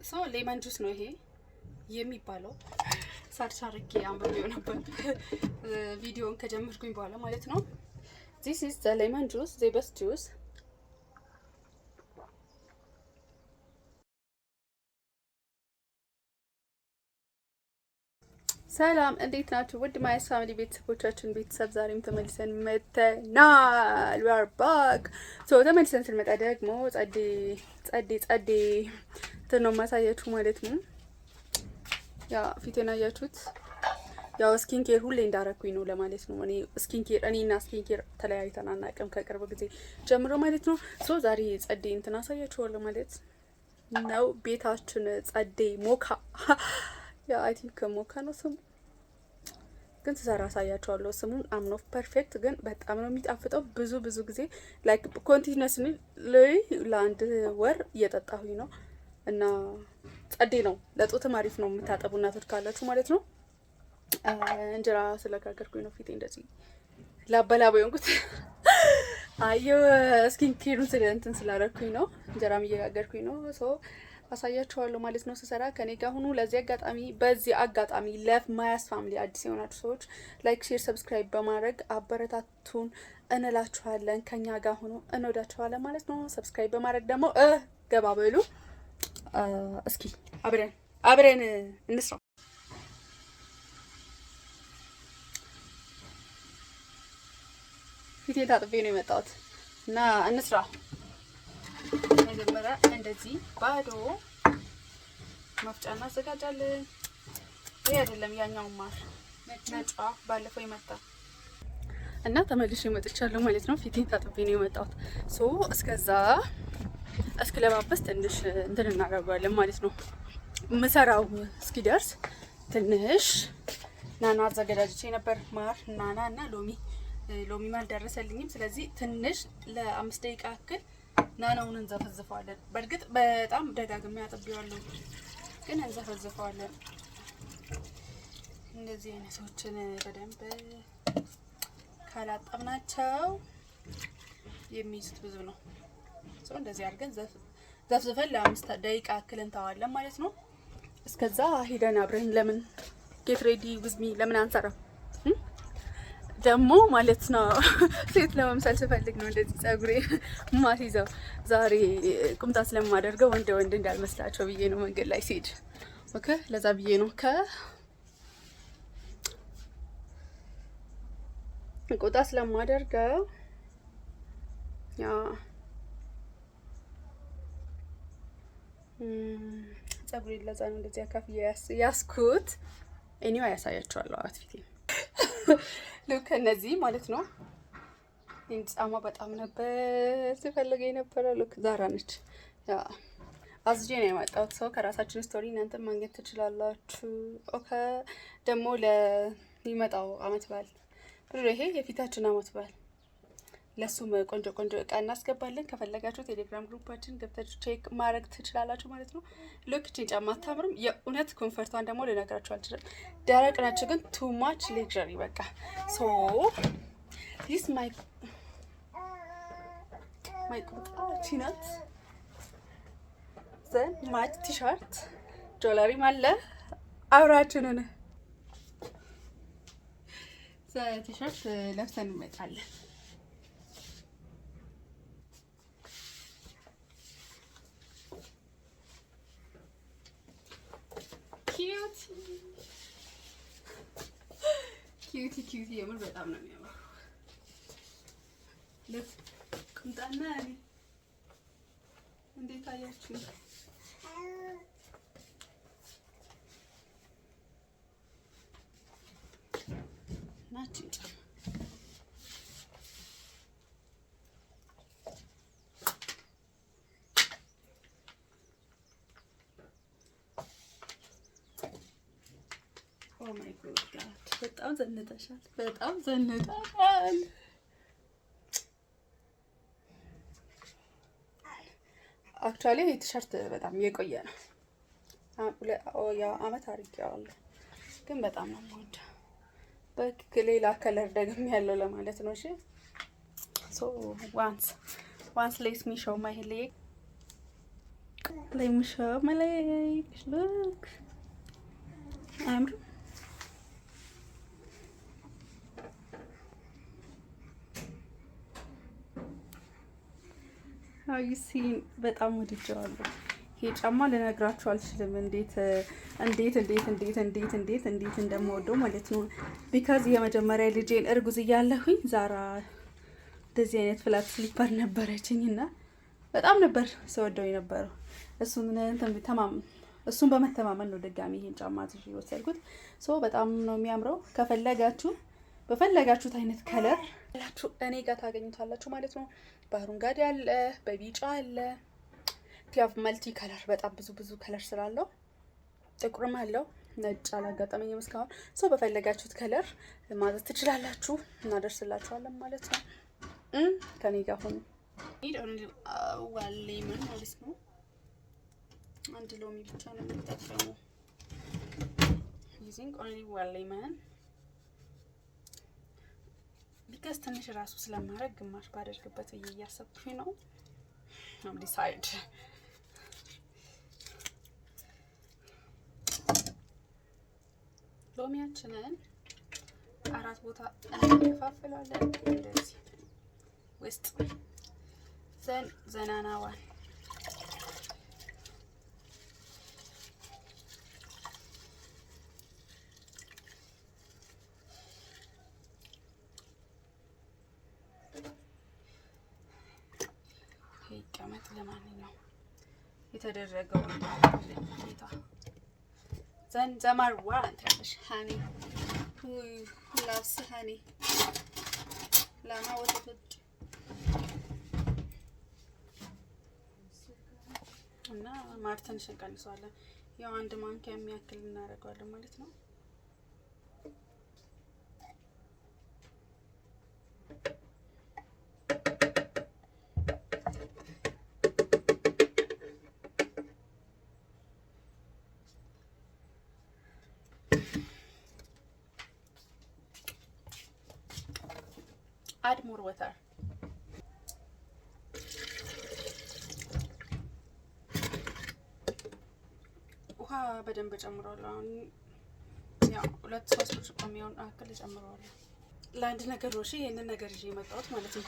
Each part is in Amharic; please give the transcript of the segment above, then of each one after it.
ሶ ሌመን ጁስ ነው ይሄ የሚባለው። ሰርች አድርጌ አንብቤው ነበር ቪዲዮውን ከጀመርኩኝ በኋላ ማለት ነው። this is the lemon juice, the best juice. ሰላም እንዴት ናችሁ? ውድ ማይስ ፋሚሊ ቤተሰቦቻችን ቤተሰብ ዛሬም ተመልሰን መተናል። we are back. so ተመልሰን ስንመጣ ደግሞ ጸዴ ነው ማሳያችሁ ማለት ነው። ያ ፊቴን አያችሁት? ያው ስኪን ኬር ሁሌ እንዳረኩኝ ነው ለማለት ነው። እኔና ስኪን ኬር ተለያይተን አናውቅም ከቅርብ ጊዜ ጀምሮ ማለት ነው። ሶ ዛሬ ጸዴ እንትን አሳያችኋለሁ ማለት ነው። ቤታችን ጸዴ ሞካ ያ አይ ቲንክ ሞካ ነው ስሙ፣ ግን ስሰራ አሳያችኋለሁ ስሙን። አምኖፍ ፐርፌክት ግን በጣም ነው የሚጣፍጠው። ብዙ ጊዜ ላይክ ኮንቲኒየስሊ ለአንድ ወር እየጠጣሁኝ ነው እና ጸዴ ነው። ለጡትም አሪፍ ነው የምታጠቡ እናቶች ካላችሁ ማለት ነው። እንጀራ ስለጋገርኩኝ ነው ፊቴ እንደዚህ ላበላበው እንኩት አየው ስኪን ኬሩን እንትን ስላደረኩኝ ነው። እንጀራም እየጋገርኩኝ ነው። ሶ አሳያችኋለሁ ማለት ነው ስሰራ ከኔ ጋር ሁኑ። በዚህ አጋጣሚ ለማያስ ፋሚሊ አዲስ የሆናችሁ ሰዎች ላይክ፣ ሼር፣ ሰብስክራይብ በማድረግ አበረታቱን እንላችኋለን። ከኛ ጋር ሁኑ፣ እንወዳችኋለን ማለት ነው። ሰብስክራይብ በማድረግ ደግሞ ገባ በሉ። እስኪ አብረን እንስራ። ፊቴ ታጥቤ ነው የመጣሁት እና እንስራ። መጀመሪያ እንደዚህ ባዶ መፍጫ እናዘጋጃለን። ይሄ አይደለም ያኛው ማር ነጫ ባለፈው ይመጣ እና ተመልሼ መጥቻለሁ ማለት ነው። ፊቴን ታጥቤ ነው የመጣሁት። ሶ እስከዛ እስክለባበስ ትንሽ እንትን እናደርጋለን ማለት ነው። ምሰራው እስኪደርስ ትንሽ ናና አዘጋጅቼ ነበር። ማር ናና እና ሎሚ አልደረሰልኝም። ስለዚህ ትንሽ ለ5 ደቂቃ ያክል ናናውን እንዘፈዝፈዋለን። በእርግጥ በጣም ደጋግሜ አጥቤዋለሁ፣ ግን እንዘፈዝፈዋለን። እንደዚህ አይነቶችን በደንብ ካላጠብናቸው የሚይዙት ብዙ ነው። እንደዚህ አድርገን ዘፍዝፈን ለ5 ደቂቃ ያክል እንተዋለን ማለት ነው። እስከዛ ሄደን አብረን ለምን ጌት ሬዲ ዊዝ ሚ ለምን አንሰራም ደግሞ ማለት ነው። ሴት ለመምሰል ስፈልግ ነው እንደዚህ ጸጉሬ ማስይዘው። ዛሬ ቁምጣ ስለማደርገው ወንድ እንዳልመስላቸው ብዬ ነው መንገድ ላይ ሲሄድ። ኦኬ ለዛ ብዬ ነው ቁምጣ ስለማደርገው ያ ጸጉሬ ለዛ ነው እንደዚህ አካፍዬ ያስኩት። ኤኒዌይ ያሳያችኋለሁ አትፊቴ ሉክ እነዚህ ማለት ነው። ጫማ በጣም ነበር ሲፈልገ የነበረው። ሉክ ዛራ ነች። ያ አዝጄ ነው የመጣሁት። ሰው ከራሳችን ስቶሪ እናንተ ማግኘት ትችላላችሁ። ኦኬ ደግሞ ለሚመጣው አመት በዓል ይሄ የፊታችን አመት በዓል ለሱም ቆንጆ እቃ እናስገባለን። ከፈለጋችሁ ቴሌግራም ግሩፓችን ገብታችሁ ቼክ ማድረግ ትችላላችሁ ማለት ነው። ሉክ እቺን ጫማ አታምርም? የእውነት ኮንፈርቷን ደግሞ ልነግራችሁ አልችልም። ደረቅ ነች ግን ቱ ማች ሌክዠሪ በቃ። ሶ ዲስ ማይ ቁምጣ ቺናት ዘን ማች ቲሸርት ጆለሪም አለ አብራችንን ቲሸርት ለብሰን እንመጣለን። ኪዩቲ የምር በጣም ነው የሚያምረው። ቁምጣና እንዴት አያችሁ? ናችን ኦ ማይ ጎድ በጣም ዘንጠሻል። አክቹአሊ ይሄ ቲሸርት በጣም የቆየ ነው። አመት አድርጌዋለሁ ግን በጣም ነው የምወደው። በሌላ ከለር ደግም ያለው ለማለት ነው። እሺ ሶ ዋንስ ሌትስ ሚ ሾው ማይ ሌግ ላይ ሙሻ መላይክ ሉክ አያምርም? አዩሲን በጣም ወድጀዋለሁ። ይሄ ጫማ ልነግራችሁ አልችልም እንዴት እንደምወደው ማለት ነው። ቢካዝ የመጀመሪያ ልጄን እርጉዝ እያለሁኝ ዛራ እንደዚህ አይነት ፍላት ስሊፐር ነበረችኝ እና በጣም ነበር ስወደው የነበረው። እሱን በመተማመን ነው ድጋሚ ይሄን ጫማ ትዤ የወሰድኩት። ሶ በጣም ነው የሚያምረው። በፈለጋችሁት አይነት ከለር ያላችሁ እኔ ጋር ታገኙታላችሁ ማለት ነው። በአረንጓዴ አለ፣ በቢጫ አለ። ቲያፍ መልቲ ከለር በጣም ብዙ ከለር ስላለው ጥቁርም አለው። ነጭ አላጋጠመኝም እስካሁን። ሶ በፈለጋችሁት ከለር ማዘዝ ትችላላችሁ፣ እናደርስላችኋለን ማለት ነው። ከኔ ጋር ሆኑ። ዋሌመን ማለት ነው። አንድ ሎሚ ብቻ ነው የምጠቀመው። using only one lemon because ትንሽ ራሱ ስለማረግ ግማሽ ባደርግበት እያሰብኩኝ ነው። I'm decide ሎሚያችንን 4 ቦታ እንከፋፍላለን እንደዚህ ውስጥ ዘናናዋን ይቀመጥ። ለማንኛውም የተደረገው ጌታ ዘንዘማር ዋንት ያለሽ ሃኒ ላስ ሃኒ ላማ ወተት እና ማር ትንሽ እንቀንሰዋለን። ያው 1 ማንኪያ የሚያክል እናደርገዋለን ማለት ነው። add more water ውሃ በደንብ ጨምራለሁ። አሁን ያው 2-3 ብርጭቆ የሚሆን አክል ጨምራለሁ። ለአንድ ነገር ነው ይሄንን ነገር ይዤ የመጣሁት ማለት ነው።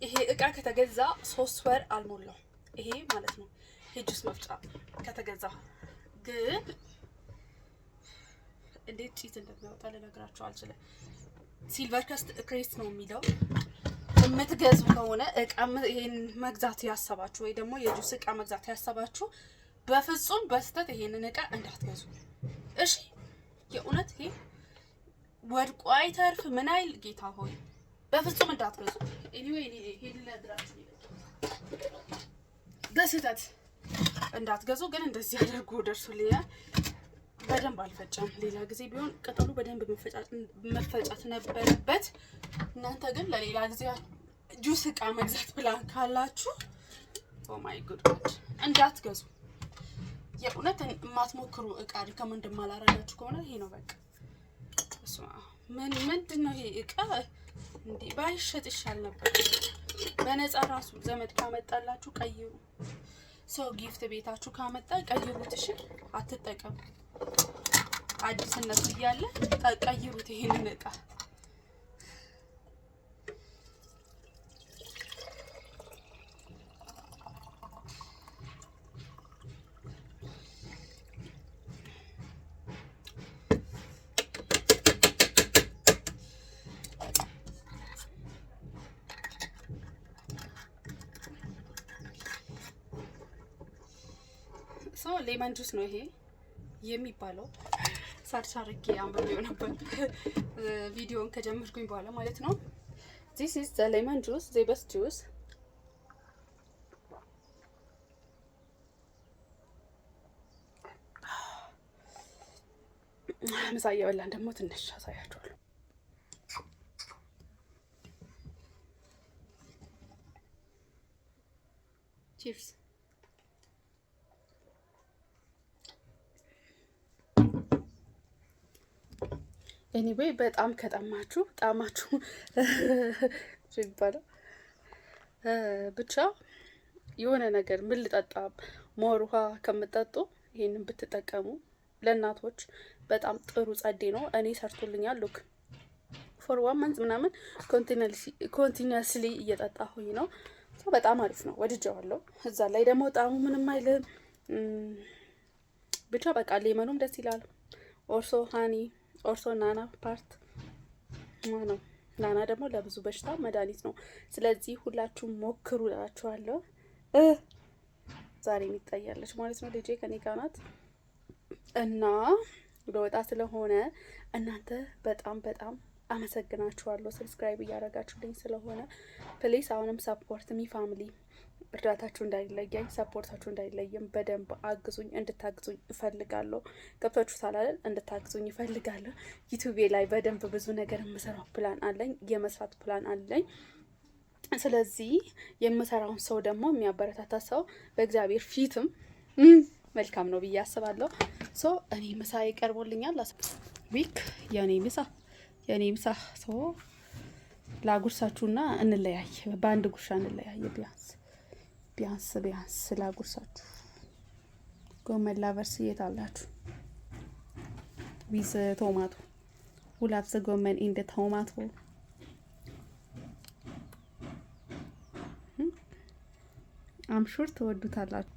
ይሄ እቃ ከተገዛ 3 ወር አልሞላው። ይሄ ማለት ነው ጁስ መፍጫ ከተገዛ ግን እንዴት ቺት እንደሚያወጣ ልነግራችሁ አልችልም። ሲልቨር ክሬስት ነው የሚለው። የምትገዙ ከሆነ እቃ ይሄን መግዛት ያሰባችሁ ወይ ደግሞ የጁስ እቃ መግዛት ያሰባችሁ በፍጹም በስተት ይሄንን እቃ እንዳትገዙ እሺ። የእውነት ይሄ ወድቆ አይተርፍ ምን አይል ጌታ ሆይ በፍጹም እንዳትገዙ። ኤኒዌይ ይሄን ለድራችሁ በስተት እንዳትገዙ። ግን እንደዚህ አድርጎ ደርሶልኛል። በደንብ አልፈጫም። ሌላ ጊዜ ቢሆን ቅጠሉ በደንብ መፈጫት ነበረበት። እናንተ ግን ለሌላ ጊዜ ጁስ እቃ መግዛት ፕላን ካላችሁ ኦ ማይ ጉድ እንዳትገዙ። የእውነት የማትሞክሩ እቃ ሪከመንድ እንደማላረጋችሁ ከሆነ ይሄ ነው በቃ። እሱ ምንድነው ይሄ እቃ እንዴ ባይሸጥ ይሻል ነበር። በነፃ ራሱ ዘመድ ካመጣላችሁ ቀይሩ። ሰው ጊፍት ቤታችሁ ካመጣ ቀይሩት። እሺ አትጠቀሙ። አዲስነቱ እያለ ቀይሩት ይሄንን እቃ። ሶ ሌመን ጁስ ነው ይሄ የሚባለው። ሰርች አድርጌ አንብቤው ነበር ቪዲዮን ከጀመርኩኝ በኋላ ማለት ነው። this is the lemon juice, the best juice. ምሳ እየበላን ደግሞ ትንሽ አሳያችኋለሁ። ቺርስ። ኤኒዌይ በጣም ከጠማችሁ ጣማችሁ ይባላል ብቻ የሆነ ነገር ምን ልጠጣ ሞር ውሃ ከምጠጡ ይሄንን ብትጠቀሙ ለእናቶች በጣም ጥሩ ጸዴ ነው። እኔ ሰርቶልኛል። ሉክ ፎር 1 መንዝ ምናምን ኮንቲኒየስሊ እየጠጣሁኝ ነው። በጣም አሪፍ ነው፣ ወድጀዋለሁ። እዛ ላይ ደግሞ ጣሙ ምንም አይልም። ብቻ በቃ ሌመኑም ደስ ይላል። ኦርሶ ሃኒ ኦርሶ ናና ፓርት ነው። ናና ደግሞ ለብዙ በሽታ መድኃኒት ነው። ስለዚህ ሁላችሁም ሞክሩ እላችኋለሁ። ዛሬ የሚታያለች ማለት ነው። ልጄ ከኔ ጋር ናት እና ለወጣ ስለሆነ እናንተ በጣም በጣም አመሰግናችኋለሁ። ሰብስክራይብ እያደረጋችሁልኝ ስለሆነ ፕሊስ አሁንም ሰፖርት ሚ ፋሚሊ፣ እርዳታችሁ እንዳይለየኝ፣ ሰፖርታችሁ እንዳይለየም በደንብ አግዙኝ፣ እንድታግዙኝ እፈልጋለሁ። ገብታችሁታል አይደል? እንድታግዙኝ እፈልጋለሁ። ዩቲዩብ ላይ በደንብ ብዙ ነገር የምሰራው ፕላን አለኝ፣ የመስራት ፕላን አለኝ። ስለዚህ የምሰራውን ሰው ደግሞ የሚያበረታታ ሰው በእግዚአብሔር ፊትም መልካም ነው ብዬ አስባለሁ። ሶ እኔ ምሳ ይቀርቦልኛል። ዊክ የኔ ምሳ ሶ ላጉርሳችሁና እንለያይ። በአንድ ጉርሻ እንለያይ። ቢያንስ ላጉርሳችሁ። ጎመን ላቨርስ የት አላችሁ? ዊዝ ቶማቶ ሁላት ዘ ጎመን ኢንደ ቶማቶ አምሹር ትወዱታላችሁ።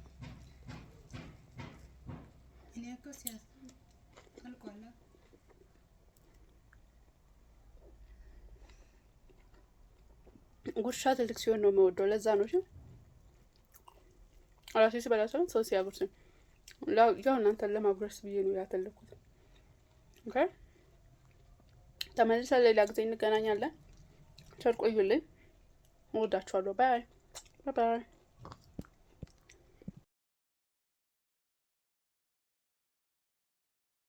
ጉርሻ ትልቅ ሲሆን ነው የምወደው። ለዛ ነው እሺ አራሴ ስበላ ሳይሆን ሰው ሲያጉርሰኝ ያው እናንተን ለማጉረስ ብዬ ነው ያተለኩት። ኦኬ ተመልሰን ሌላ ጊዜ እንገናኛለን። ቸር ቆዩልኝ። እወዳችኋለሁ። ባይ ባይ።